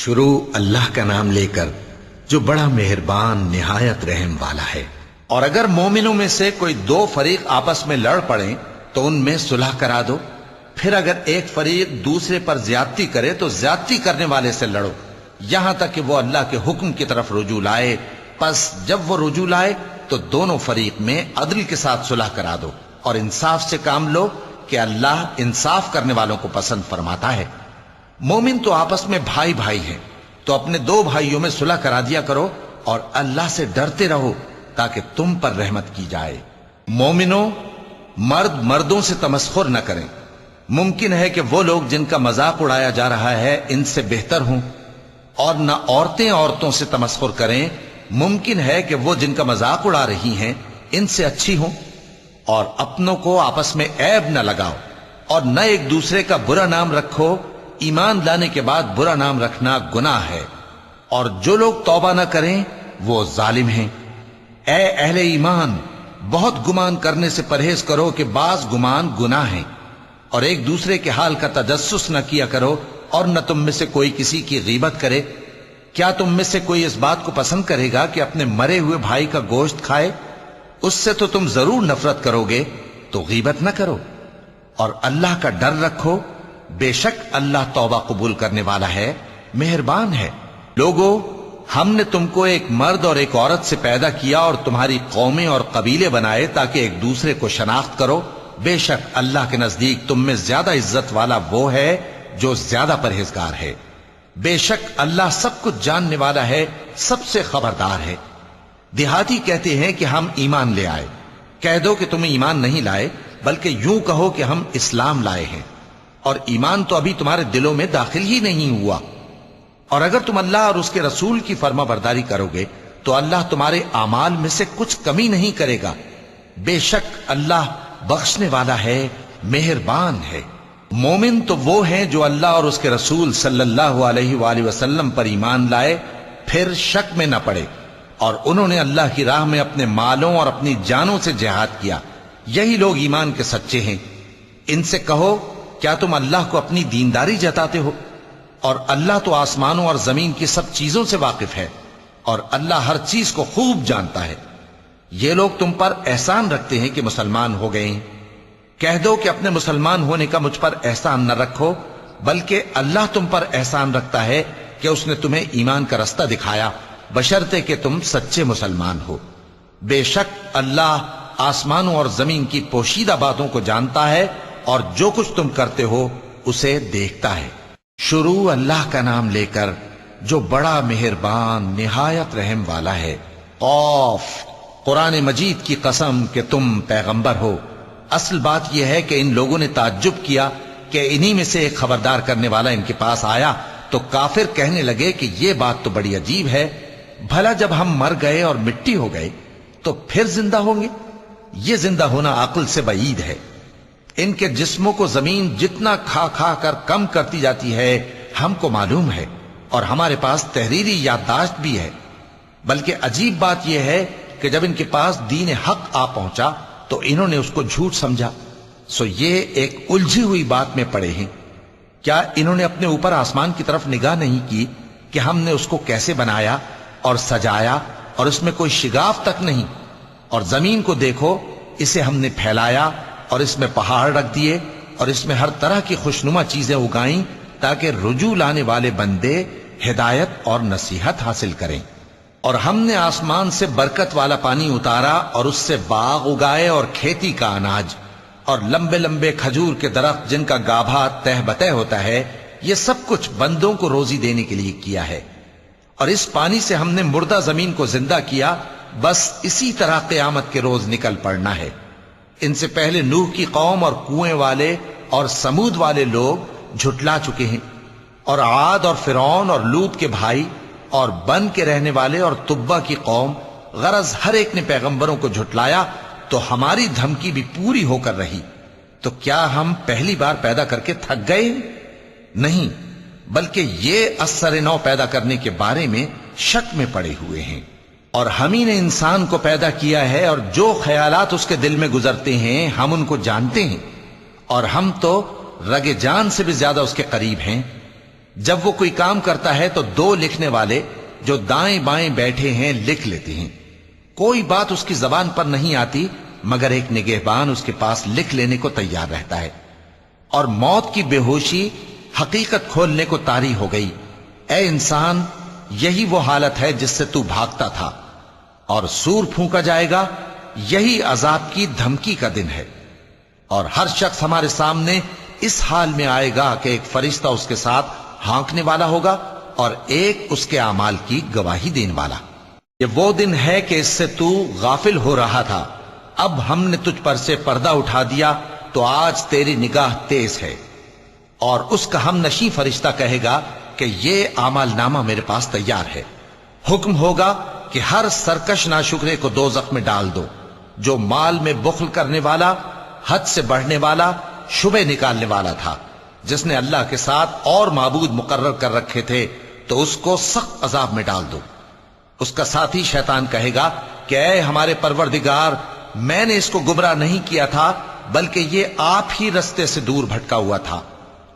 شروع اللہ کا نام لے کر جو بڑا مہربان نہایت رحم والا ہے۔ اور اگر مومنوں میں سے کوئی دو فریق آپس میں لڑ پڑیں تو ان میں صلح کرا دو، پھر اگر ایک فریق دوسرے پر زیادتی کرے تو زیادتی کرنے والے سے لڑو یہاں تک کہ وہ اللہ کے حکم کی طرف رجوع لائے۔ پس جب وہ رجوع لائے تو دونوں فریق میں عدل کے ساتھ صلح کرا دو اور انصاف سے کام لو کہ اللہ انصاف کرنے والوں کو پسند فرماتا ہے۔ مومن تو آپس میں بھائی بھائی ہیں، تو اپنے دو بھائیوں میں صلح کرا دیا کرو اور اللہ سے ڈرتے رہو تاکہ تم پر رحمت کی جائے۔ مومنوں، مرد مردوں سے تمسخر نہ کریں۔ ممکن ہے کہ وہ لوگ جن کا مذاق اڑایا جا رہا ہے ان سے بہتر ہوں، اور نہ عورتیں عورتوں سے تمسخر کریں۔ ممکن ہے کہ وہ جن کا مذاق اڑا رہی ہیں ان سے اچھی ہوں۔ اور اپنوں کو آپس میں عیب نہ لگاؤ اور نہ ایک دوسرے کا برا نام رکھو۔ ایمان لانے کے بعد برا نام رکھنا گناہ ہے، اور جو لوگ توبہ نہ کریں وہ ظالم ہیں۔ اے اہل ایمان، بہت گمان کرنے سے پرہیز کرو کہ بعض گمان گناہ ہیں، اور ایک دوسرے کے حال کا تجسس نہ کیا کرو، اور نہ تم میں سے کوئی کسی کی غیبت کرے۔ کیا تم میں سے کوئی اس بات کو پسند کرے گا کہ اپنے مرے ہوئے بھائی کا گوشت کھائے؟ اس سے تو تم ضرور نفرت کرو گے، تو غیبت نہ کرو، اور اللہ کا ڈر رکھو۔ بے شک اللہ توبہ قبول کرنے والا ہے، مہربان ہے۔ لوگو، ہم نے تم کو ایک مرد اور ایک عورت سے پیدا کیا اور تمہاری قومیں اور قبیلے بنائے تاکہ ایک دوسرے کو شناخت کرو۔ بے شک اللہ کے نزدیک تم میں زیادہ عزت والا وہ ہے جو زیادہ پرہیزگار ہے۔ بے شک اللہ سب کچھ جاننے والا ہے، سب سے خبردار ہے۔ دیہاتی کہتے ہیں کہ ہم ایمان لے آئے۔ کہہ دو کہ تم ایمان نہیں لائے، بلکہ یوں کہو کہ ہم اسلام لائے ہیں، اور ایمان تو ابھی تمہارے دلوں میں داخل ہی نہیں ہوا۔ اور اگر تم اللہ اور اس کے رسول کی فرما برداری کرو گے تو اللہ تمہارے اعمال میں سے کچھ کمی نہیں کرے گا۔ بے شک اللہ بخشنے والا ہے، مہربان ہے۔ مومن تو وہ ہیں جو اللہ اور اس کے رسول صلی اللہ علیہ وآلہ وسلم پر ایمان لائے، پھر شک میں نہ پڑے، اور انہوں نے اللہ کی راہ میں اپنے مالوں اور اپنی جانوں سے جہاد کیا۔ یہی لوگ ایمان کے سچے ہیں۔ ان سے کہو، کیا تم اللہ کو اپنی دینداری جتاتے ہو؟ اور اللہ تو آسمانوں اور زمین کی سب چیزوں سے واقف ہے، اور اللہ ہر چیز کو خوب جانتا ہے۔ یہ لوگ تم پر احسان رکھتے ہیں کہ مسلمان ہو گئے ہیں۔ کہہ دو کہ اپنے مسلمان ہونے کا مجھ پر احسان نہ رکھو، بلکہ اللہ تم پر احسان رکھتا ہے کہ اس نے تمہیں ایمان کا رستہ دکھایا، بشرطے کہ تم سچے مسلمان ہو۔ بے شک اللہ آسمانوں اور زمین کی پوشیدہ باتوں کو جانتا ہے، اور جو کچھ تم کرتے ہو اسے دیکھتا ہے۔ شروع اللہ کا نام لے کر جو بڑا مہربان نہایت رحم والا ہے۔ قاف، قرآن مجید کی قسم کہ تم پیغمبر ہو۔ اصل بات یہ ہے کہ ان لوگوں نے تعجب کیا کہ انہی میں سے ایک خبردار کرنے والا ان کے پاس آیا، تو کافر کہنے لگے کہ یہ بات تو بڑی عجیب ہے، بھلا جب ہم مر گئے اور مٹی ہو گئے تو پھر زندہ ہوں گے؟ یہ زندہ ہونا عقل سے بعید ہے۔ ان کے جسموں کو زمین جتنا کھا کھا کر کم کرتی جاتی ہے ہم کو معلوم ہے، اور ہمارے پاس تحریری یادداشت بھی ہے۔ بلکہ عجیب بات یہ ہے کہ جب ان کے پاس دین حق آ پہنچا تو انہوں نے اس کو جھوٹ سمجھا۔ سو یہ ایک الجھی ہوئی بات میں پڑے ہیں۔ کیا انہوں نے اپنے اوپر آسمان کی طرف نگاہ نہیں کی کہ ہم نے اس کو کیسے بنایا اور سجایا، اور اس میں کوئی شگاف تک نہیں؟ اور زمین کو دیکھو، اسے ہم نے پھیلایا اور اس میں پہاڑ رکھ دیے، اور اس میں ہر طرح کی خوشنما چیزیں اگائیں تاکہ رجوع لانے والے بندے ہدایت اور نصیحت حاصل کریں۔ اور ہم نے آسمان سے برکت والا پانی اتارا اور اس سے باغ اگائے اور کھیتی کا اناج، اور لمبے لمبے کھجور کے درخت جن کا گابھا تہ بتہ ہوتا ہے۔ یہ سب کچھ بندوں کو روزی دینے کے لیے کیا ہے۔ اور اس پانی سے ہم نے مردہ زمین کو زندہ کیا، بس اسی طرح قیامت کے روز نکل پڑنا ہے۔ ان سے پہلے نوح کی قوم اور کنویں والے اور سمود والے لوگ جھٹلا چکے ہیں، اور عاد اور فرعون اور لوط کے بھائی اور بن کے رہنے والے اور تبا کی قوم، غرض ہر ایک نے پیغمبروں کو جھٹلایا، تو ہماری دھمکی بھی پوری ہو کر رہی۔ تو کیا ہم پہلی بار پیدا کر کے تھک گئے؟ نہیں، بلکہ یہ اثر نو پیدا کرنے کے بارے میں شک میں پڑے ہوئے ہیں۔ اور ہم ہی نے انسان کو پیدا کیا ہے، اور جو خیالات اس کے دل میں گزرتے ہیں ہم ان کو جانتے ہیں، اور ہم تو رگ جان سے بھی زیادہ اس کے قریب ہیں۔ جب وہ کوئی کام کرتا ہے تو دو لکھنے والے جو دائیں بائیں بیٹھے ہیں لکھ لیتے ہیں. کوئی بات اس کی زبان پر نہیں آتی مگر ایک نگہبان اس کے پاس لکھ لینے کو تیار رہتا ہے. اور موت کی بے ہوشی حقیقت کھولنے کو طاری ہو گئی. اے انسان، یہی وہ حالت ہے جس سے تو بھاگتا تھا، اور سور پھونکا جائے گا، یہی عذاب کی دھمکی کا دن ہے. اور ہر شخص ہمارے سامنے اس حال میں آئے گا کہ ایک فرشتہ اس کے ساتھ ہانکنے والا ہوگا اور ایک اس کے اعمال کی گواہی دینے والا. یہ وہ دن ہے کہ اس سے تو غافل ہو رہا تھا، اب ہم نے تجھ پر سے پردہ اٹھا دیا تو آج تیری نگاہ تیز ہے. اور اس کا ہم نشیں فرشتہ کہے گا کہ یہ اعمال نامہ میرے پاس تیار ہے. حکم ہوگا کہ ہر سرکش ناشکرے کو دوزخ میں ڈال دو، جو مال میں بخل کرنے والا، حد سے بڑھنے والا، شبہ نکالنے والا تھا، جس نے اللہ کے ساتھ اور معبود مقرر کر رکھے تھے، تو اس کو سخت عذاب میں ڈال دو. اس کا ساتھی شیطان کہے گا کہ اے ہمارے پروردگار، میں نے اس کو گمراہ نہیں کیا تھا بلکہ یہ آپ ہی رستے سے دور بھٹکا ہوا تھا.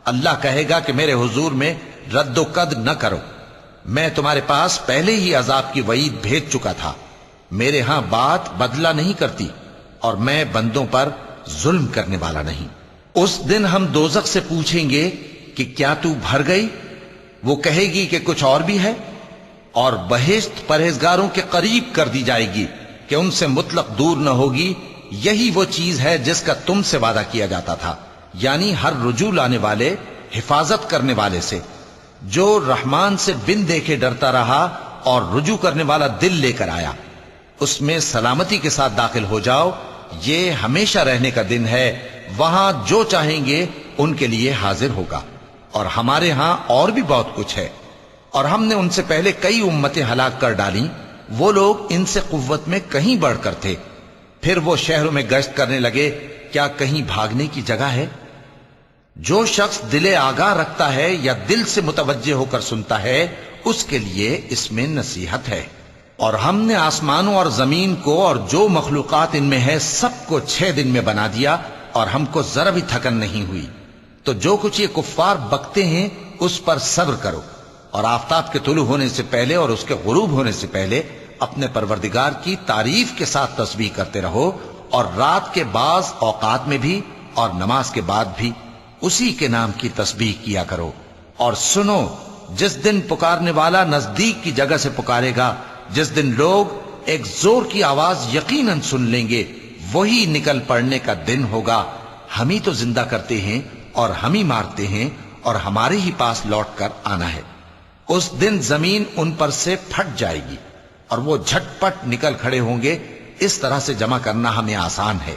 اللہ کہے گا کہ میرے حضور میں رد و قد نہ کرو، میں تمہارے پاس پہلے ہی عذاب کی وعید بھیج چکا تھا. میرے ہاں بات بدلہ نہیں کرتی اور میں بندوں پر ظلم کرنے والا نہیں. اس دن ہم دوزخ سے پوچھیں گے کہ کیا تو بھر گئی؟ وہ کہے گی کہ کچھ اور بھی ہے. اور بہشت پرہیزگاروں کے قریب کر دی جائے گی کہ ان سے مطلق دور نہ ہوگی. یہی وہ چیز ہے جس کا تم سے وعدہ کیا جاتا تھا، یعنی ہر رجوع لانے والے، حفاظت کرنے والے سے. جو رحمان سے بن دیکھے ڈرتا رہا اور رجوع کرنے والا دل لے کر آیا، اس میں سلامتی کے ساتھ داخل ہو جاؤ. یہ ہمیشہ رہنے کا دن ہے، وہاں جو چاہیں گے ان کے لیے حاضر ہوگا. اور ہمارے ہاں اور بھی بہت کچھ ہے، اور ہم نے ان سے پہلے کئی امتیں ہلاک کر ڈالیں. وہ لوگ ان سے قوت میں کہیں بڑھ کر تھے. پھر وہ شہروں میں گشت کرنے لگے، کیا کہیں بھاگنے کی جگہ ہے؟ جو شخص دل آگاہ رکھتا ہے یا دل سے متوجہ ہو کر سنتا ہے، اس کے لیے اس میں نصیحت ہے. اور ہم نے آسمانوں اور زمین کو اور جو مخلوقات ان میں ہے سب کو 6 دن میں بنا دیا، اور ہم کو ذرا بھی تھکن نہیں ہوئی. تو جو کچھ یہ کفار بکتے ہیں اس پر صبر کرو، اور آفتاب کے طلوع ہونے سے پہلے اور اس کے غروب ہونے سے پہلے اپنے پروردگار کی تعریف کے ساتھ تسبیح کرتے رہو، اور رات کے بعض اوقات میں بھی اور نماز کے بعد بھی اسی کے نام کی تسبیح کیا کرو. اور سنو، جس دن پکارنے والا نزدیک کی جگہ سے پکارے گا، جس دن لوگ ایک زور کی آواز یقیناً سن لیں گے، وہی نکل پڑنے کا دن ہوگا. ہم ہی تو زندہ کرتے ہیں اور ہم ہی مارتے ہیں، اور ہمارے ہی پاس لوٹ کر آنا ہے. اس دن زمین ان پر سے پھٹ جائے گی اور وہ جھٹ پٹ نکل کھڑے ہوں گے. اس طرح سے جمع کرنا ہمیں آسان ہے.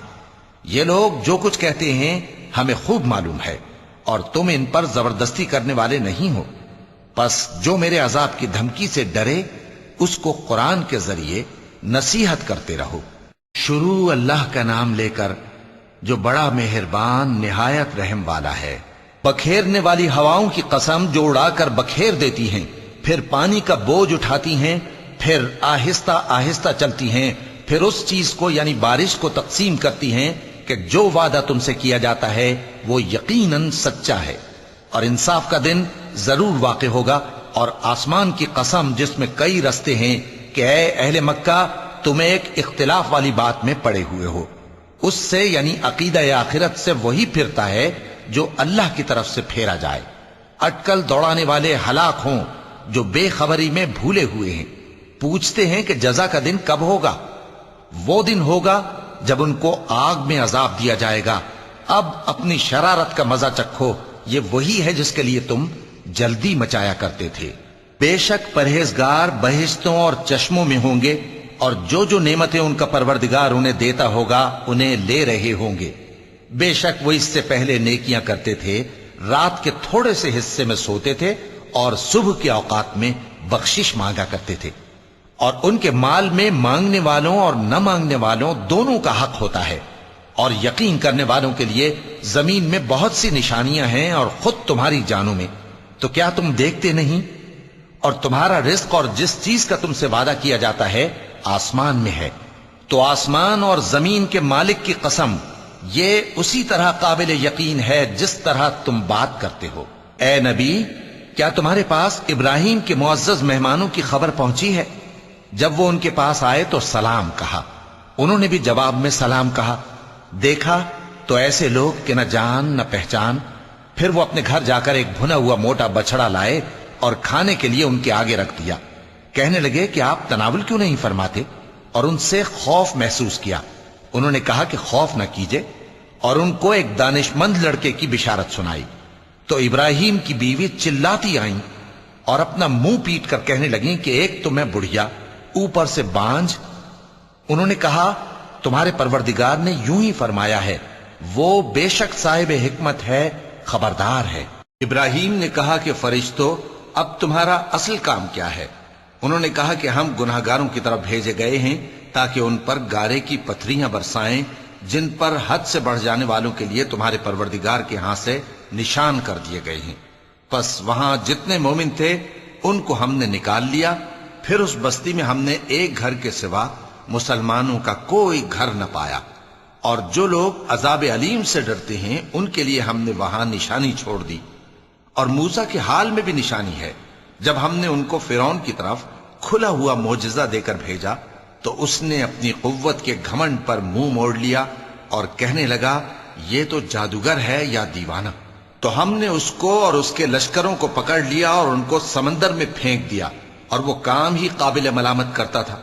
یہ لوگ جو کچھ کہتے ہیں ہمیں خوب معلوم ہے، اور تم ان پر زبردستی کرنے والے نہیں ہو. پس جو میرے عذاب کی دھمکی سے ڈرے، اس کو قرآن کے ذریعے نصیحت کرتے رہو. شروع اللہ کا نام لے کر جو بڑا مہربان نہایت رحم والا ہے. بکھیرنے والی ہواؤں کی قسم جو اڑا کر بکھیر دیتی ہیں، پھر پانی کا بوجھ اٹھاتی ہیں، پھر آہستہ آہستہ چلتی ہیں، پھر اس چیز کو یعنی بارش کو تقسیم کرتی ہیں کہ جو وعدہ تم سے کیا جاتا ہے وہ یقیناً سچا ہے. اور انصاف کا دن ضرور واقع ہوگا. اور آسمان کی قسم جس میں کئی رستے ہیں کہ اے اہل مکہ، تم ایک اختلاف والی بات میں پڑے ہوئے ہو. اس سے یعنی عقیدہ آخرت سے وہی پھرتا ہے جو اللہ کی طرف سے پھیرا جائے. اٹکل دوڑانے والے ہلاک ہوں جو بے خبری میں بھولے ہوئے ہیں. پوچھتے ہیں کہ جزا کا دن کب ہوگا؟ وہ دن ہوگا جب ان کو آگ میں عذاب دیا جائے گا. اب اپنی شرارت کا مزہ چکھو، یہ وہی ہے جس کے لیے تم جلدی مچایا کرتے تھے. بے شک پرہیزگار بہشتوں اور چشموں میں ہوں گے، اور جو نعمتیں ان کا پروردگار انہیں دیتا ہوگا انہیں لے رہے ہوں گے. بے شک وہ اس سے پہلے نیکیاں کرتے تھے، رات کے تھوڑے سے حصے میں سوتے تھے اور صبح کے اوقات میں بخشش مانگا کرتے تھے. اور ان کے مال میں مانگنے والوں اور نہ مانگنے والوں دونوں کا حق ہوتا ہے. اور یقین کرنے والوں کے لیے زمین میں بہت سی نشانیاں ہیں، اور خود تمہاری جانوں میں. تو کیا تم دیکھتے نہیں؟ اور تمہارا رزق اور جس چیز کا تم سے وعدہ کیا جاتا ہے آسمان میں ہے. تو آسمان اور زمین کے مالک کی قسم، یہ اسی طرح قابل یقین ہے جس طرح تم بات کرتے ہو. اے نبی، کیا تمہارے پاس ابراہیم کے معزز مہمانوں کی خبر پہنچی ہے؟ جب وہ ان کے پاس آئے تو سلام کہا، انہوں نے بھی جواب میں سلام کہا۔ دیکھا تو ایسے لوگ کہ نہ جان نہ پہچان۔ پھر وہ اپنے گھر جا کر ایک بھنا ہوا موٹا بچڑا لائے اور کھانے کے لیے ان کے آگے رکھ دیا۔ کہنے لگے کہ آپ تناول کیوں نہیں فرماتے؟ اور ان سے خوف محسوس کیا۔ انہوں نے کہا کہ خوف نہ کیجے، اور ان کو ایک دانش مند لڑکے کی بشارت سنائی۔ تو ابراہیم کی بیوی چلاتی آئیں اور اپنا منہ پیٹ کر کہنے لگیں کہ ایک تو میں بڑھیا، اوپر سے بانجھ۔ انہوں نے کہا تمہارے پروردگار نے یوں ہی فرمایا ہے، وہ بے شک صاحب حکمت ہے، خبردار ہے۔ ابراہیم نے کہا کہ فرشتو، اب تمہارا اصل کام کیا ہے؟ انہوں نے کہا کہ ہم گناہگاروں کی طرف بھیجے گئے ہیں تاکہ ان پر گارے کی پتھریاں برسائیں جن پر حد سے بڑھ جانے والوں کے لیے تمہارے پروردگار کے ہاں سے نشان کر دیے گئے ہیں۔ پس وہاں جتنے مومن تھے ان کو ہم نے نکال لیا، پھر اس بستی میں ہم نے ایک گھر کے سوا مسلمانوں کا کوئی گھر نہ پایا، اور جو لوگ عذاب علیم سے ڈرتے ہیں ان کے لیے ہم نے وہاں نشانی چھوڑ دی۔ اور موسیٰ کے حال میں بھی نشانی ہے، جب ہم نے ان کو فرعون کی طرف کھلا ہوا معجزہ دے کر بھیجا تو اس نے اپنی قوت کے گھمنڈ پر منہ موڑ لیا اور کہنے لگا یہ تو جادوگر ہے یا دیوانہ۔ تو ہم نے اس کو اور اس کے لشکروں کو پکڑ لیا اور ان کو سمندر میں پھینک دیا، اور وہ کام ہی قابل ملامت کرتا تھا۔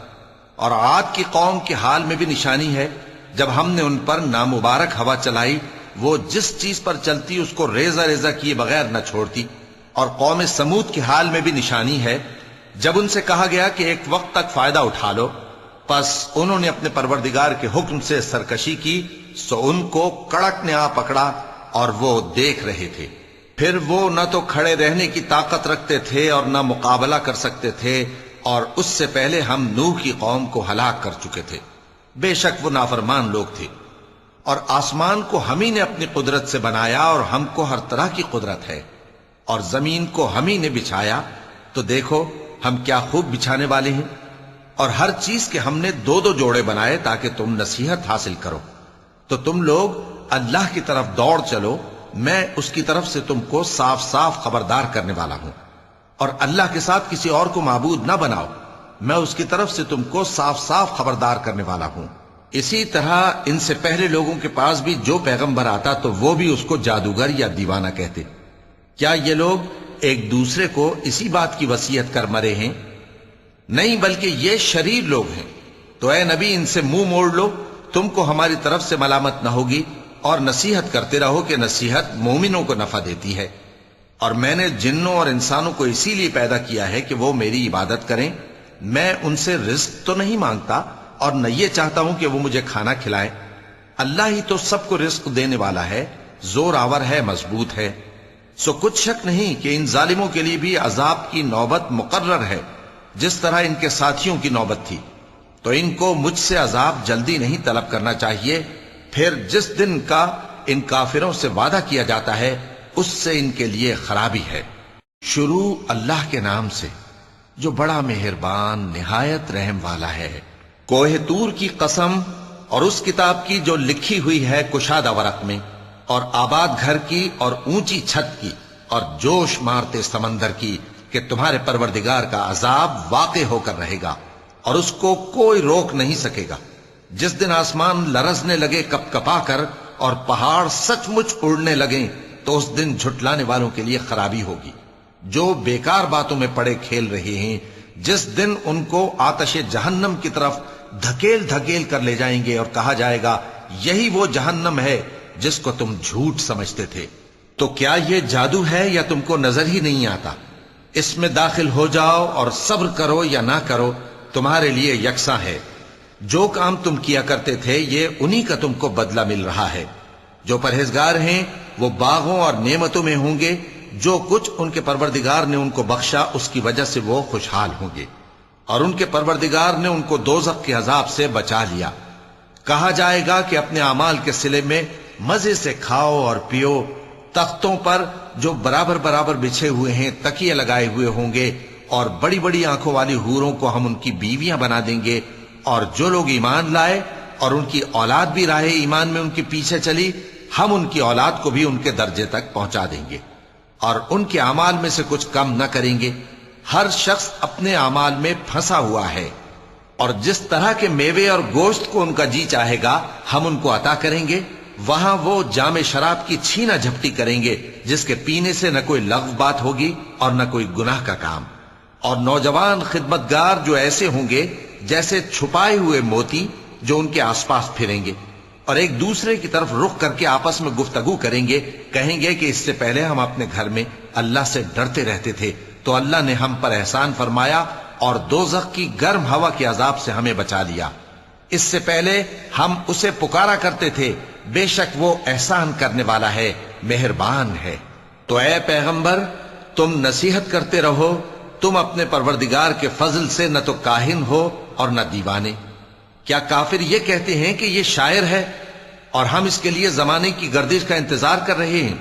اور عاد کی قوم کے حال میں بھی نشانی ہے، جب ہم نے ان پر نامبارک ہوا چلائی، وہ جس چیز پر چلتی اس کو ریزہ ریزہ کیے بغیر نہ چھوڑتی۔ اور قوم سمود کے حال میں بھی نشانی ہے، جب ان سے کہا گیا کہ ایک وقت تک فائدہ اٹھا لو، پس انہوں نے اپنے پروردگار کے حکم سے سرکشی کی، سو ان کو کڑک نے آ پکڑا اور وہ دیکھ رہے تھے۔ پھر وہ نہ تو کھڑے رہنے کی طاقت رکھتے تھے اور نہ مقابلہ کر سکتے تھے، اور اس سے پہلے ہم نوح کی قوم کو ہلاک کر چکے تھے۔ بے شک وہ نافرمان لوگ تھے۔ اور آسمان کو ہم ہی نے اپنی قدرت سے بنایا، اور ہم کو ہر طرح کی قدرت ہے، اور زمین کو ہم ہی نے بچھایا، تو دیکھو ہم کیا خوب بچھانے والے ہیں۔ اور ہر چیز کے ہم نے دو دو جوڑے بنائے تاکہ تم نصیحت حاصل کرو۔ تو تم لوگ اللہ کی طرف دوڑ چلو، میں اس کی طرف سے تم کو صاف صاف خبردار کرنے والا ہوں۔ اور اللہ کے ساتھ کسی اور کو معبود نہ بناؤ، میں اس کی طرف سے تم کو صاف صاف خبردار کرنے والا ہوں۔ اسی طرح ان سے پہلے لوگوں کے پاس بھی جو پیغمبر آتا تو وہ بھی اس کو جادوگر یا دیوانہ کہتے۔ کیا یہ لوگ ایک دوسرے کو اسی بات کی وصیت کر مرے ہیں؟ نہیں، بلکہ یہ شریر لوگ ہیں۔ تو اے نبی ان سے منہ موڑ لو، تم کو ہماری طرف سے ملامت نہ ہوگی، اور نصیحت کرتے رہو کہ نصیحت مومنوں کو نفع دیتی ہے۔ اور میں نے جنوں اور انسانوں کو اسی لیے پیدا کیا ہے کہ وہ میری عبادت کریں۔ میں ان سے رزق تو نہیں مانگتا، اور نہ یہ چاہتا ہوں کہ وہ مجھے کھانا کھلائیں۔ اللہ ہی تو سب کو رزق دینے والا ہے، زور آور ہے، مضبوط ہے۔ سو کچھ شک نہیں کہ ان ظالموں کے لیے بھی عذاب کی نوبت مقرر ہے، جس طرح ان کے ساتھیوں کی نوبت تھی۔ تو ان کو مجھ سے عذاب جلدی نہیں طلب کرنا چاہیے، پھر جس دن کا ان کافروں سے وعدہ کیا جاتا ہے اس سے ان کے لیے خرابی ہے۔ شروع اللہ کے نام سے جو بڑا مہربان نہایت رحم والا ہے۔ کوہ طور کی قسم، اور اس کتاب کی جو لکھی ہوئی ہے کشادہ ورق میں، اور آباد گھر کی، اور اونچی چھت کی، اور جوش مارتے سمندر کی، کہ تمہارے پروردگار کا عذاب واقع ہو کر رہے گا اور اس کو کوئی روک نہیں سکے گا۔ جس دن آسمان لرزنے لگے کپ کپا کر اور پہاڑ سچ مچ اڑنے لگیں، تو اس دن جھٹلانے والوں کے لیے خرابی ہوگی جو بیکار باتوں میں پڑے کھیل رہے ہیں۔ جس دن ان کو آتش جہنم کی طرف دھکیل دھکیل کر لے جائیں گے اور کہا جائے گا یہی وہ جہنم ہے جس کو تم جھوٹ سمجھتے تھے۔ تو کیا یہ جادو ہے یا تم کو نظر ہی نہیں آتا؟ اس میں داخل ہو جاؤ اور صبر کرو یا نہ کرو، تمہارے لیے یکساں ہے۔ جو کام تم کیا کرتے تھے یہ انہی کا تم کو بدلہ مل رہا ہے۔ جو پرہیزگار ہیں وہ باغوں اور نعمتوں میں ہوں گے، جو کچھ ان کے پروردگار نے ان کو بخشا اس کی وجہ سے وہ خوشحال ہوں گے، اور ان کے پروردگار نے ان کو دوزخ کے عذاب سے بچا لیا۔ کہا جائے گا کہ اپنے اعمال کے صلے میں مزے سے کھاؤ اور پیو، تختوں پر جو برابر برابر بچھے ہوئے ہیں تکیے لگائے ہوئے ہوں گے، اور بڑی بڑی آنکھوں والی حوروں کو ہم ان کی بیویاں بنا دیں گے۔ اور جو لوگ ایمان لائے اور ان کی اولاد بھی راہ ایمان میں ان کے پیچھے چلی، ہم ان کی اولاد کو بھی ان کے درجے تک پہنچا دیں گے۔ اور ان کے اعمال میں سے کچھ کم نہ کریں گے۔ ہر شخص اپنے اعمال میں پھنسا ہوا ہے، اور جس طرح کے میوے اور گوشت کو ان کا جی چاہے گا ہم ان کو عطا کریں گے۔ وہاں وہ جام شراب کی چھینا جھپٹی کریں گے جس کے پینے سے نہ کوئی لغو بات ہوگی اور نہ کوئی گناہ کا کام۔ اور نوجوان خدمتگار جو ایسے ہوں گے جیسے چھپائے ہوئے موتی جو ان کے آس پاس پھریں گے، اور ایک دوسرے کی طرف رخ کر کے آپس میں گفتگو کریں گے، کہیں گے کہ اس سے پہلے ہم اپنے گھر میں اللہ سے ڈرتے رہتے تھے تو اللہ نے ہم پر احسان فرمایا اور دوزخ کی گرم ہوا کے عذاب سے ہمیں بچا لیا۔ اس سے پہلے ہم اسے پکارا کرتے تھے، بے شک وہ احسان کرنے والا ہے، مہربان ہے۔ تو اے پیغمبر تم نصیحت کرتے رہو، تم اپنے پروردگار کے فضل سے نہ تو کاہن ہو اور نہ دیوانے۔ کیا کافر یہ کہتے ہیں کہ یہ شاعر ہے اور ہم اس کے لیے زمانے کی گردش کا انتظار کر رہے ہیں؟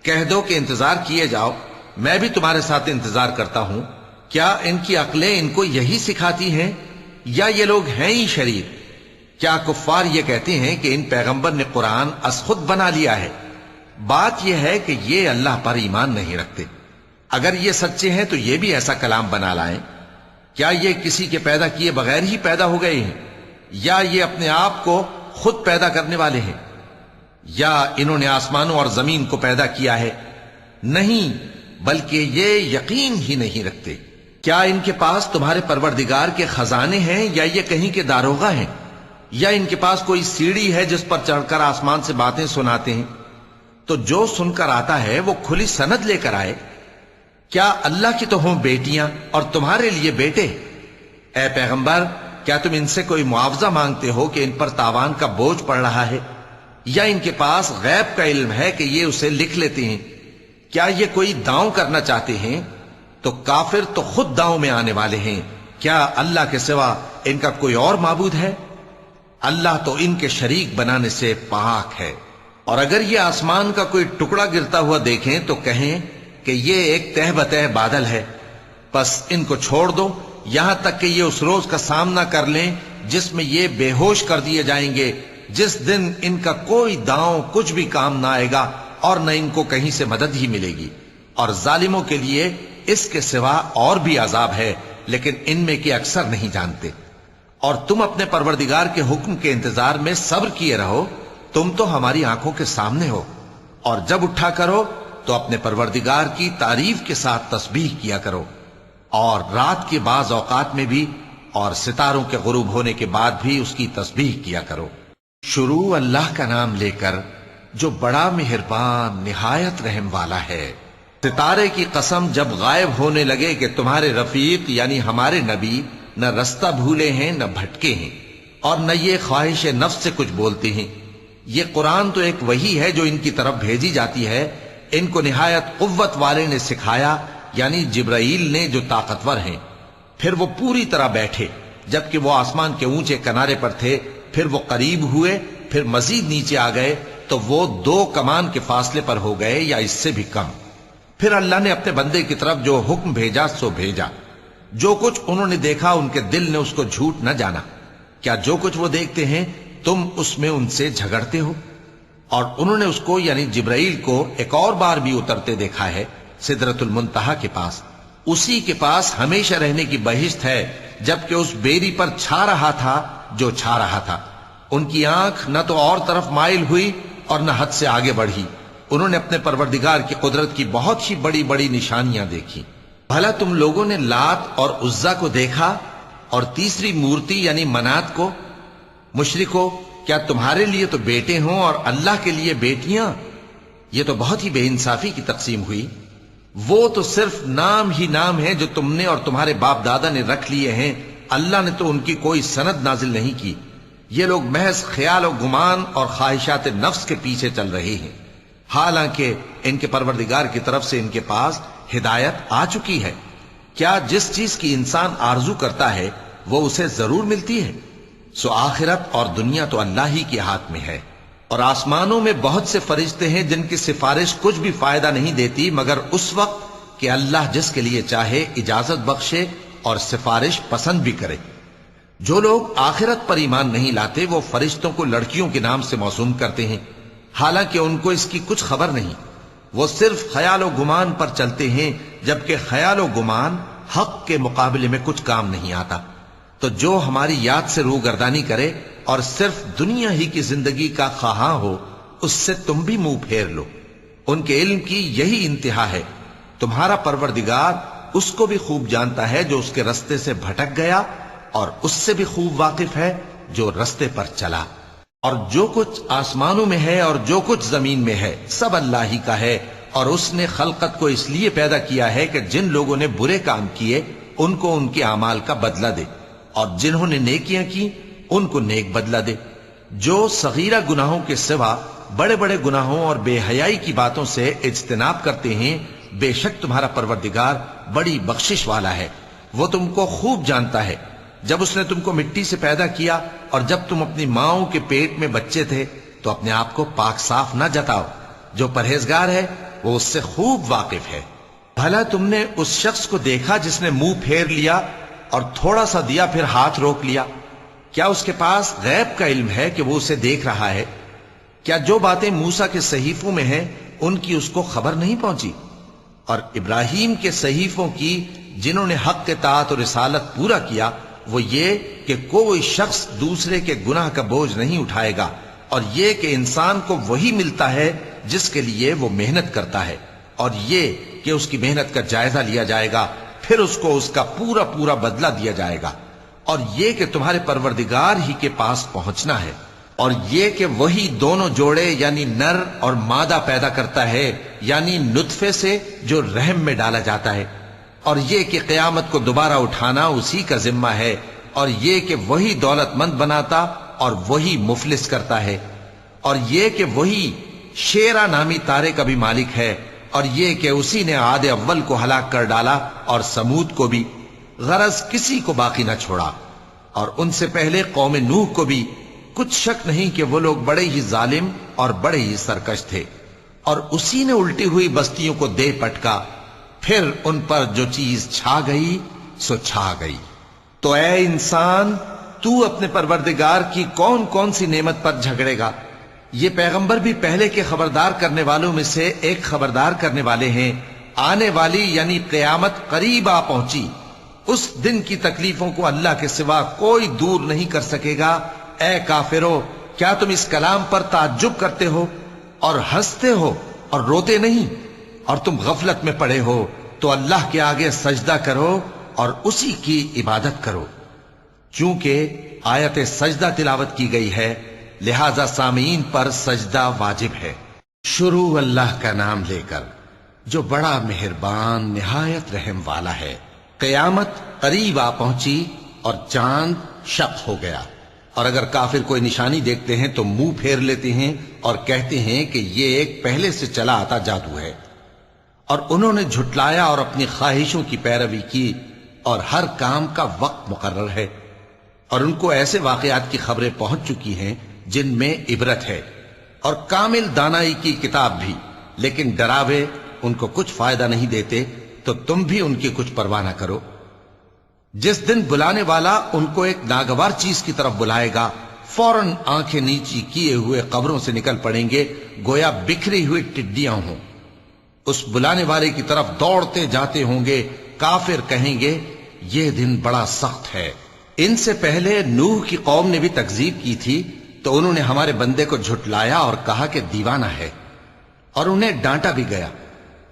کہہ دو کہ انتظار کیے جاؤ، میں بھی تمہارے ساتھ انتظار کرتا ہوں۔ کیا ان کی عقلیں ان کو یہی سکھاتی ہیں یا یہ لوگ ہیں ہی شریر؟ کیا کفار یہ کہتے ہیں کہ ان پیغمبر نے قرآن از خود بنا لیا ہے؟ بات یہ ہے کہ یہ اللہ پر ایمان نہیں رکھتے۔ اگر یہ سچے ہیں تو یہ بھی ایسا کلام بنا لائیں۔ کیا یہ کسی کے پیدا کیے بغیر ہی پیدا ہو گئے ہیں، یا یہ اپنے آپ کو خود پیدا کرنے والے ہیں، یا انہوں نے آسمانوں اور زمین کو پیدا کیا ہے؟ نہیں، بلکہ یہ یقین ہی نہیں رکھتے۔ کیا ان کے پاس تمہارے پروردگار کے خزانے ہیں یا یہ کہیں کے داروغہ ہیں، یا ان کے پاس کوئی سیڑھی ہے جس پر چڑھ کر آسمان سے باتیں سناتے ہیں؟ تو جو سن کر آتا ہے وہ کھلی سند لے کر آئے۔ کیا اللہ کی تو ہوں بیٹیاں اور تمہارے لیے بیٹے؟ اے پیغمبر کیا تم ان سے کوئی معاوضہ مانگتے ہو کہ ان پر تاوان کا بوجھ پڑ رہا ہے، یا ان کے پاس غیب کا علم ہے کہ یہ اسے لکھ لیتے ہیں؟ کیا یہ کوئی داؤں کرنا چاہتے ہیں؟ تو کافر تو خود داؤں میں آنے والے ہیں۔ کیا اللہ کے سوا ان کا کوئی اور معبود ہے؟ اللہ تو ان کے شریک بنانے سے پاک ہے۔ اور اگر یہ آسمان کا کوئی ٹکڑا گرتا ہوا دیکھیں تو کہیں کہ یہ ایک تہ بتہ بادل ہے، پس ان کو چھوڑ دو یہاں تک کہ یہ اس روز کا سامنا کر لیں جس میں یہ بے ہوش کر دیے جائیں گے، جس دن ان کا کوئی داؤں کچھ بھی کام نہ آئے گا اور نہ ان کو کہیں سے مدد ہی ملے گی۔ اور ظالموں کے لیے اس کے سوا اور بھی عذاب ہے، لیکن ان میں کے اکثر نہیں جانتے۔ اور تم اپنے پروردگار کے حکم کے انتظار میں صبر کیے رہو، تم تو ہماری آنکھوں کے سامنے ہو۔ اور جب اٹھا کرو تو اپنے پروردگار کی تعریف کے ساتھ تسبیح کیا کرو، اور رات کے بعض اوقات میں بھی اور ستاروں کے غروب ہونے کے بعد بھی اس کی تسبیح کیا کرو۔ شروع اللہ کا نام لے کر جو بڑا مہربان نہایت رحم والا ہے۔ ستارے کی قسم جب غائب ہونے لگے کہ تمہارے رفیق یعنی ہمارے نبی نہ رستہ بھولے ہیں نہ بھٹکے ہیں، اور نہ یہ خواہش نفس سے کچھ بولتے ہیں۔ یہ قرآن تو ایک وحی ہے جو ان کی طرف بھیجی جاتی ہے، ان کو نہایت قوت والے نے سکھایا، یعنی جبرائیل نے جو طاقتور ہیں۔ پھر وہ پوری طرح بیٹھے جبکہ وہ آسمان کے اونچے کنارے پر تھے، پھر وہ قریب ہوئے، پھر مزید نیچے آ گئے تو وہ 2 کمان کے فاصلے پر ہو گئے یا اس سے بھی کم۔ پھر اللہ نے اپنے بندے کی طرف جو حکم بھیجا سو بھیجا۔ جو کچھ انہوں نے دیکھا ان کے دل نے اس کو جھوٹ نہ جانا۔ کیا جو کچھ وہ دیکھتے ہیں تم اس میں ان سے جھگڑتے ہو؟ اور انہوں نے اس کو یعنی جبرائیل کو ایک اور بار بھی اترتے دیکھا ہے سدرۃ المنتہا کے پاس۔ اسی کے پاس ہمیشہ رہنے کی بہشت ہے، جبکہ اس بیری پر چھا رہا تھا جو چھا رہا تھا۔ ان کی آنکھ نہ تو اور طرف مائل ہوئی اور نہ حد سے آگے بڑھی۔ انہوں نے اپنے پروردگار کی قدرت کی بہت ہی بڑی بڑی نشانیاں دیکھی۔ بھلا تم لوگوں نے لات اور عزا کو دیکھا اور تیسری مورتی یعنی منات کو؟ مشرکو کیا تمہارے لیے تو بیٹے ہوں اور اللہ کے لیے بیٹیاں؟ یہ تو بہت ہی بے انصافی کی تقسیم ہوئی۔ وہ تو صرف نام ہی نام ہے جو تم نے اور تمہارے باپ دادا نے رکھ لیے ہیں، اللہ نے تو ان کی کوئی سند نازل نہیں کی۔ یہ لوگ محض خیال و گمان اور خواہشات نفس کے پیچھے چل رہے ہیں، حالانکہ ان کے پروردگار کی طرف سے ان کے پاس ہدایت آ چکی ہے۔ کیا جس چیز کی انسان آرزو کرتا ہے وہ اسے ضرور ملتی ہے؟ سو آخرت اور دنیا تو اللہ ہی کے ہاتھ میں ہے۔ اور آسمانوں میں بہت سے فرشتے ہیں جن کی سفارش کچھ بھی فائدہ نہیں دیتی مگر اس وقت کہ اللہ جس کے لیے چاہے اجازت بخشے اور سفارش پسند بھی کرے۔ جو لوگ آخرت پر ایمان نہیں لاتے وہ فرشتوں کو لڑکیوں کے نام سے موسوم کرتے ہیں، حالانکہ ان کو اس کی کچھ خبر نہیں۔ وہ صرف خیال و گمان پر چلتے ہیں، جبکہ خیال و گمان حق کے مقابلے میں کچھ کام نہیں آتا۔ تو جو ہماری یاد سے روگردانی کرے اور صرف دنیا ہی کی زندگی کا خواہاں ہو، اس سے تم بھی منہ پھیر لو۔ ان کے علم کی یہی انتہا ہے۔ تمہارا پروردگار اس کو بھی خوب جانتا ہے جو اس کے رستے سے بھٹک گیا، اور اس سے بھی خوب واقف ہے جو رستے پر چلا۔ اور جو کچھ آسمانوں میں ہے اور جو کچھ زمین میں ہے سب اللہ ہی کا ہے، اور اس نے خلقت کو اس لیے پیدا کیا ہے کہ جن لوگوں نے برے کام کیے ان کو ان کے اعمال کا بدلہ دے، اور جنہوں نے نیکیاں کی ان کو نیک بدلہ دے۔ جو صغیرہ گناہوں کے سوا بڑے بڑے گناہوں اور بے حیائی کی باتوں سے اجتناب کرتے ہیں، بے شک تمہارا پروردگار بڑی بخشش والا ہے، وہ تم کو خوب جانتا ہے۔ جب اس نے تم کو مٹی سے پیدا کیا اور جب تم اپنی ماؤں کے پیٹ میں بچے تھے تو اپنے آپ کو پاک صاف نہ جتاؤ۔ جو پرہیزگار ہے وہ اس سے خوب واقف ہے۔ بھلا تم نے اس شخص کو دیکھا جس نے منہ پھیر لیا اور تھوڑا سا دیا پھر ہاتھ روک لیا؟ کیا اس کے پاس غیب کا علم ہے کہ وہ اسے دیکھ رہا ہے؟ کیا جو باتیں موسیٰ کے صحیفوں میں ہیں ان کی اس کو خبر نہیں پہنچی؟ اور ابراہیم کے صحیفوں کی جنہوں نے حق کے اطاعت اور رسالت پورا کیا، وہ یہ کہ کوئی شخص دوسرے کے گناہ کا بوجھ نہیں اٹھائے گا، اور یہ کہ انسان کو وہی ملتا ہے جس کے لیے وہ محنت کرتا ہے، اور یہ کہ اس کی محنت کا جائزہ لیا جائے گا، پھر اس کو اس کا پورا پورا بدلہ دیا جائے گا، اور یہ کہ تمہارے پروردگار ہی کے پاس پہنچنا ہے، اور یہ کہ وہی دونوں جوڑے یعنی نر اور مادہ پیدا کرتا ہے، یعنی نطفے سے جو رحم میں ڈالا جاتا ہے، اور یہ کہ قیامت کو دوبارہ اٹھانا اسی کا ذمہ ہے، اور یہ کہ وہی دولت مند بناتا اور وہی مفلس کرتا ہے، اور یہ کہ وہی شیرا نامی تارے کا بھی مالک ہے، اور یہ کہ اسی نے عاد اول کو ہلاک کر ڈالا اور سمود کو بھی، غرض کسی کو باقی نہ چھوڑا، اور ان سے پہلے قوم نوح کو بھی۔ کچھ شک نہیں کہ وہ لوگ بڑے ہی ظالم اور بڑے ہی سرکش تھے، اور اسی نے الٹی ہوئی بستیوں کو دے پٹکا، پھر ان پر جو چیز چھا گئی سو چھا گئی۔ تو اے انسان، تو اپنے پروردگار کی کون کون سی نعمت پر جھگڑے گا؟ یہ پیغمبر بھی پہلے کے خبردار کرنے والوں میں سے ایک خبردار کرنے والے ہیں۔ آنے والی یعنی قیامت قریب آ پہنچی، اس دن کی تکلیفوں کو اللہ کے سوا کوئی دور نہیں کر سکے گا۔ اے کافرو، کیا تم اس کلام پر تعجب کرتے ہو اور ہنستے ہو اور روتے نہیں؟ اور تم غفلت میں پڑے ہو تو اللہ کے آگے سجدہ کرو اور اسی کی عبادت کرو۔ چونکہ آیت سجدہ تلاوت کی گئی ہے لہذا سامعین پر سجدہ واجب ہے۔ شروع اللہ کا نام لے کر جو بڑا مہربان نہایت رحم والا ہے۔ قیامت قریب آ پہنچی اور چاند شق ہو گیا، اور اگر کافر کوئی نشانی دیکھتے ہیں تو منہ پھیر لیتے ہیں اور کہتے ہیں کہ یہ ایک پہلے سے چلا آتا جادو ہے، اور انہوں نے جھٹلایا اور اپنی خواہشوں کی پیروی کی، اور ہر کام کا وقت مقرر ہے، اور ان کو ایسے واقعات کی خبریں پہنچ چکی ہیں جن میں عبرت ہے، اور کامل دانائی کی کتاب بھی، لیکن ڈراوے ان کو کچھ فائدہ نہیں دیتے، تو تم بھی ان کی کچھ پرواہ نہ کرو۔ جس دن بلانے والا ان کو ایک ناگوار چیز کی طرف بلائے گا، فوراً آنکھیں نیچی کیے ہوئے قبروں سے نکل پڑیں گے گویا بکھری ہوئی ٹڈیاں ہوں۔ اس بلانے والے کی طرف دوڑتے جاتے ہوں گے، کافر کہیں گے یہ دن بڑا سخت ہے۔ ان سے پہلے نوح کی قوم نے بھی تکذیب کی تھی، تو انہوں نے ہمارے بندے کو جھٹلایا اور کہا کہ دیوانہ ہے، اور انہیں ڈانٹا بھی گیا۔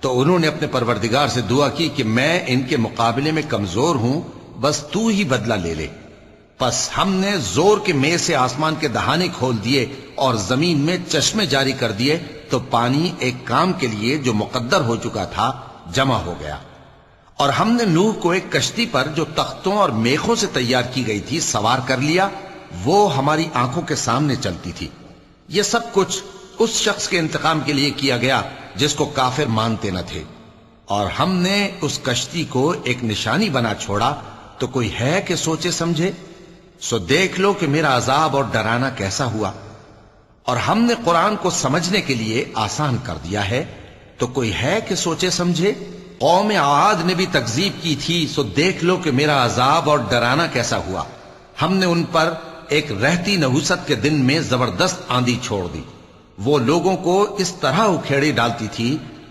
تو انہوں نے اپنے پروردگار سے دعا کی کہ میں ان کے مقابلے میں کمزور ہوں، بس تو ہی بدلہ لے لے۔ پس ہم نے زور کے میں سے آسمان کے دہانے کھول دیے اور زمین میں چشمے جاری کر دیے، تو پانی ایک کام کے لیے جو مقدر ہو چکا تھا جمع ہو گیا۔ اور ہم نے نوح کو ایک کشتی پر جو تختوں اور میخوں سے تیار کی گئی تھی سوار کر لیا، وہ ہماری آنکھوں کے سامنے چلتی تھی۔ یہ سب کچھ اس شخص کے انتقام کے لیے کیا گیا جس کو کافر مانتے نہ تھے، اور ہم نے اس کشتی کو ایک نشانی بنا چھوڑا، تو کوئی ہے کہ سوچے سمجھے؟ سو دیکھ لو کہ میرا عذاب اور ڈرانا کیسا ہوا۔ اور ہم نے قرآن کو سمجھنے کے لیے آسان کر دیا ہے، تو کوئی ہے کہ سوچے سمجھے؟ قوم عاد نے بھی تکذیب کی تھی، سو دیکھ لو کہ میرا عذاب اور ڈرانا کیسا ہوا۔ ہم نے ان پر ایک رہتی نحوست کے دن میں زبردست آندھی چھوڑ دی، وہ لوگوں کو اس طرح اکھیڑے ڈالتی تھی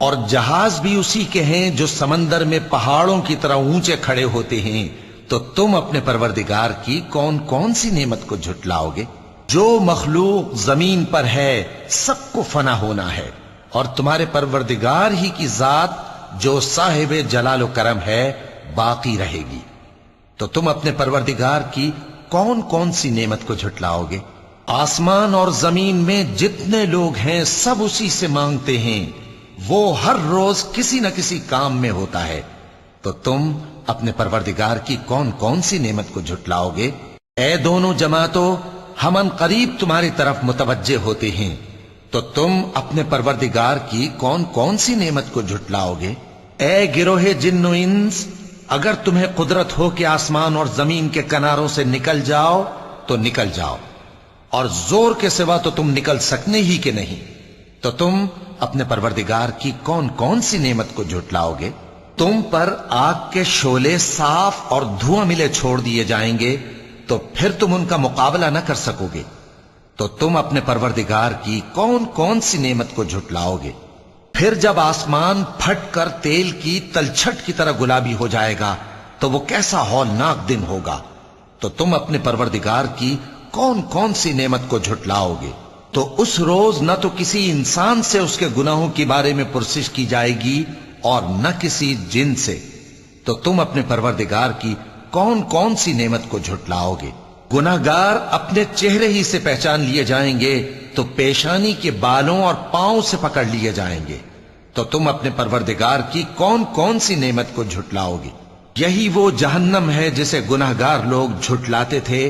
اور جہاز بھی اسی کے ہیں جو سمندر میں پہاڑوں کی طرح اونچے کھڑے ہوتے ہیں، تو تم اپنے پروردگار کی کون کون سی نعمت کو جھٹلاؤ گے؟ جو مخلوق زمین پر ہے سب کو فنا ہونا ہے، اور تمہارے پروردگار ہی کی ذات جو صاحب جلال و کرم ہے باقی رہے گی۔ تو تم اپنے پروردگار کی کون کون سی نعمت کو جھٹلاؤ گے؟ آسمان اور زمین میں جتنے لوگ ہیں سب اسی سے مانگتے ہیں، وہ ہر روز کسی نہ کسی کام میں ہوتا ہے، تو تم اپنے پروردگار کی کون کون سی نعمت کو جھٹلاؤ گے؟ اے دونوں جماعتوں، ہم ان قریب تمہاری طرف متوجہ ہوتے ہیں، تو تم اپنے پروردگار کی کون کون سی نعمت کو جھٹلاؤ گے؟ اے گروہ جن و انس، اگر تمہیں قدرت ہو کہ آسمان اور زمین کے کناروں سے نکل جاؤ تو نکل جاؤ، اور زور کے سوا تو تم نکل سکنے ہی کہ نہیں، تو تم اپنے پروردگار کی کون کون سی نعمت کو جھٹلاؤ گے؟ تم پر آگ کے شعلے صاف اور دھواں ملے چھوڑ دیے جائیں گے، تو پھر تم ان کا مقابلہ نہ کر سکو گے، تو تم اپنے پروردگار کی کون کون سی نعمت کو جھٹلاؤ گے؟ پھر جب آسمان پھٹ کر تیل کی تلچھٹ کی طرح گلابی ہو جائے گا تو وہ کیسا ہولناک دن ہوگا، تو تم اپنے پروردگار کی کون کون سی نعمت کو جھٹلاؤ گے؟ تو اس روز نہ تو کسی انسان سے اس کے گناہوں کے بارے میں پرسش کی جائے گی اور نہ کسی جن سے، تو تم اپنے پروردگار کی کون کون سی نعمت کو جھٹلاؤ گے؟ گناہگار اپنے چہرے ہی سے پہچان لیے جائیں گے تو پیشانی کے بالوں اور پاؤں سے پکڑ لیے جائیں گے، تو تم اپنے پروردگار کی کون کون سی نعمت کو جھٹلاؤ گے؟ یہی وہ جہنم ہے جسے گناہگار لوگ جھٹلاتے تھے،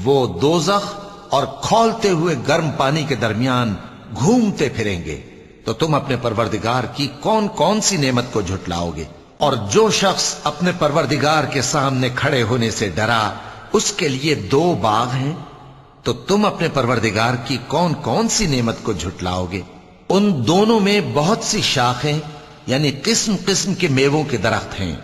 وہ دوزخ اور کھولتے ہوئے گرم پانی کے درمیان گھومتے پھریں گے، تو تم اپنے پروردگار کی کون کون سی نعمت کو جھٹلاؤ گے؟ اور جو شخص اپنے پروردگار کے سامنے کھڑے ہونے سے ڈرا اس کے لیے 2 باغ ہیں، تو تم اپنے پروردگار کی کون کون سی نعمت کو جھٹلاؤ گے؟ ان دونوں میں بہت سی شاخیں یعنی قسم قسم کے میووں کے درخت ہیں،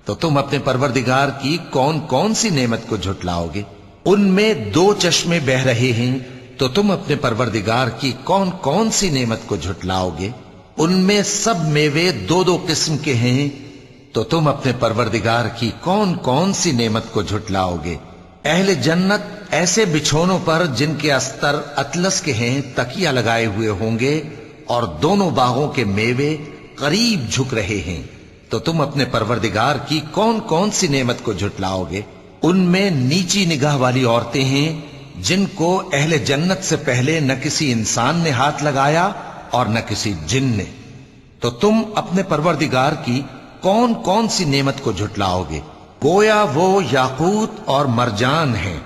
تو تم اپنے پروردگار کی کون کون سی نعمت کو جھٹلاؤ گے؟ ان میں 2 چشمے بہ رہے ہیں، تو تم اپنے پروردگار کی کون کون سی نعمت کو جھٹلاؤ گے؟ ان میں سب میوے 2 قسم کے ہیں، تو تم اپنے پروردگار کی کون کون سی نعمت کو جھٹلاؤ گے؟ اہل جنت ایسے بچھونوں پر جن کے استر اطلس کے ہیں تکیہ لگائے ہوئے ہوں گے، اور دونوں باغوں کے میوے قریب جھک رہے ہیں، تو تم اپنے پروردگار کی کون کون سی نعمت کو جھٹلاؤ گے؟ ان میں نیچی نگاہ والی عورتیں ہیں جن کو اہل جنت سے پہلے نہ کسی انسان نے ہاتھ لگایا اور نہ کسی جن نے، تو تم اپنے پروردگار کی کون کون سی نعمت کو جھٹلاؤ گے؟ گویا وہ یاقوت اور مرجان ہیں،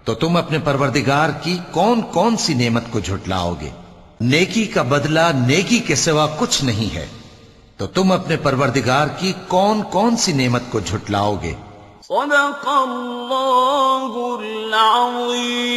تو تم اپنے پروردگار کی کون کون سی نعمت کو جھٹلاؤ گے؟ نیکی کا بدلہ نیکی کے سوا کچھ نہیں ہے، تو تم اپنے پروردگار کی کون کون سی نعمت کو جھٹلاؤ گے؟ صدق اللہ العظیم۔